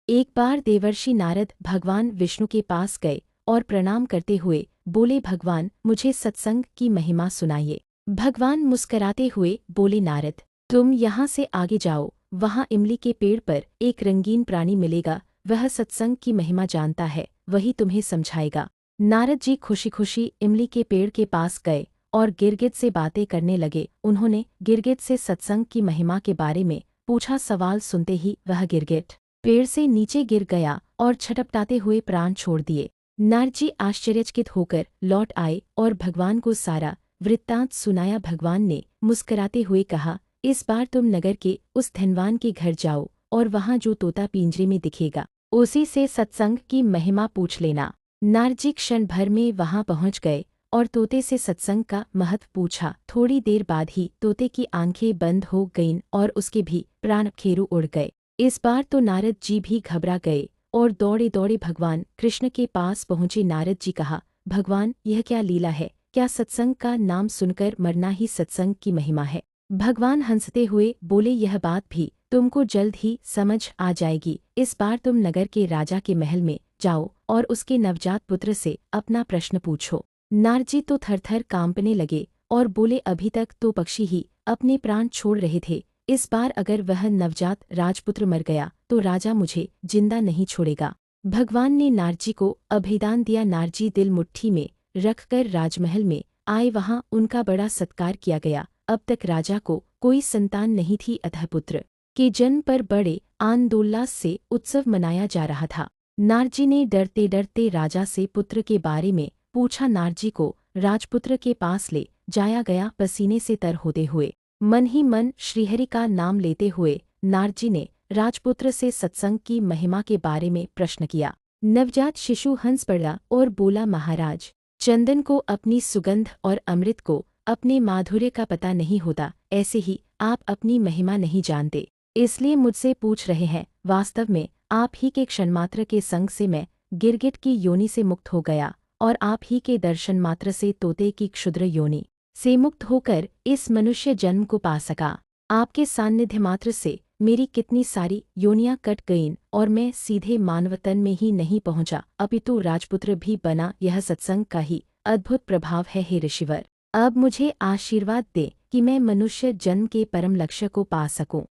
एक बार देवर्षि नारद भगवान विष्णु के पास गए और प्रणाम करते हुए बोले, भगवान मुझे सत्संग की महिमा सुनाइए। भगवान मुस्कराते हुए बोले, नारद तुम यहाँ से आगे जाओ, वहाँ इमली के पेड़ पर एक रंगीन प्राणी मिलेगा, वह सत्संग की महिमा जानता है, वही तुम्हें समझाएगा। नारद जी खुशी खुशी इमली के पेड़ के पास गए और गिरगिट से बातें करने लगे। उन्होंने गिरगिट से सत्संग की महिमा के बारे में पूछा। सवाल सुनते ही वह गिरगिट पेड़ से नीचे गिर गया और छटपटाते हुए प्राण छोड़ दिए। नारद जी आश्चर्यचकित होकर लौट आए और भगवान को सारा वृत्तांत सुनाया। भगवान ने मुस्कराते हुए कहा, इस बार तुम नगर के उस धनवान के घर जाओ और वहाँ जो तोता पिंजरे में दिखेगा उसी से सत्संग की महिमा पूछ लेना। नारद जी क्षण भर में वहाँ पहुँच गए और तोते से सत्संग का महत्व पूछा। थोड़ी देर बाद ही तोते की आंखें बंद हो गईं और उसके भी प्राण खेरू उड़ गए। इस बार तो नारद जी भी घबरा गए और दौड़े दौड़े भगवान कृष्ण के पास पहुँचे। नारद जी कहा, भगवान यह क्या लीला है, क्या सत्संग का नाम सुनकर मरना ही सत्संग की महिमा है। भगवान हंसते हुए बोले, यह बात भी तुमको जल्द ही समझ आ जाएगी। इस बार तुम नगर के राजा के महल में जाओ और उसके नवजात पुत्र से अपना प्रश्न पूछो। नारद जी तो थरथर कांपने लगे और बोले, अभी तक तो पक्षी ही अपने प्राण छोड़ रहे थे, इस बार अगर वह नवजात राजपुत्र मर गया तो राजा मुझे जिंदा नहीं छोड़ेगा। भगवान ने नारद जी को अभयदान दिया। नारद जी दिल मुट्ठी में रखकर राजमहल में आए, वहां उनका बड़ा सत्कार किया गया। अब तक राजा को कोई संतान नहीं थी, अतः पुत्र के जन्म पर बड़े आनंदोल्लास से उत्सव मनाया जा रहा था। नारद जी ने डरते डरते राजा से पुत्र के बारे में पूछा। नारद जी को राजपुत्र के पास ले जाया गया। पसीने से तर होते हुए मन ही मन श्रीहरि का नाम लेते हुए नारद जी ने राजपुत्र से सत्संग की महिमा के बारे में प्रश्न किया। नवजात शिशु हंस पड़ा और बोला, महाराज चंदन को अपनी सुगंध और अमृत को अपने माधुर्य का पता नहीं होता, ऐसे ही आप अपनी महिमा नहीं जानते, इसलिए मुझसे पूछ रहे हैं। वास्तव में आप ही के क्षणमात्र के संग से मैं गिरगिट की योनि से मुक्त हो गया और आप ही के दर्शन मात्र से तोते की क्षुद्र योनि से मुक्त होकर इस मनुष्य जन्म को पा सका। आपके सान्निध्य मात्र से मेरी कितनी सारी योनियां कट गईं और मैं सीधे मानवतन में ही नहीं पहुंचा, अपितु राजपुत्र भी बना। यह सत्संग का ही अद्भुत प्रभाव है। हे ऋषिवर, अब मुझे आशीर्वाद दे कि मैं मनुष्य जन्म के परम लक्ष्य को पा सकूं।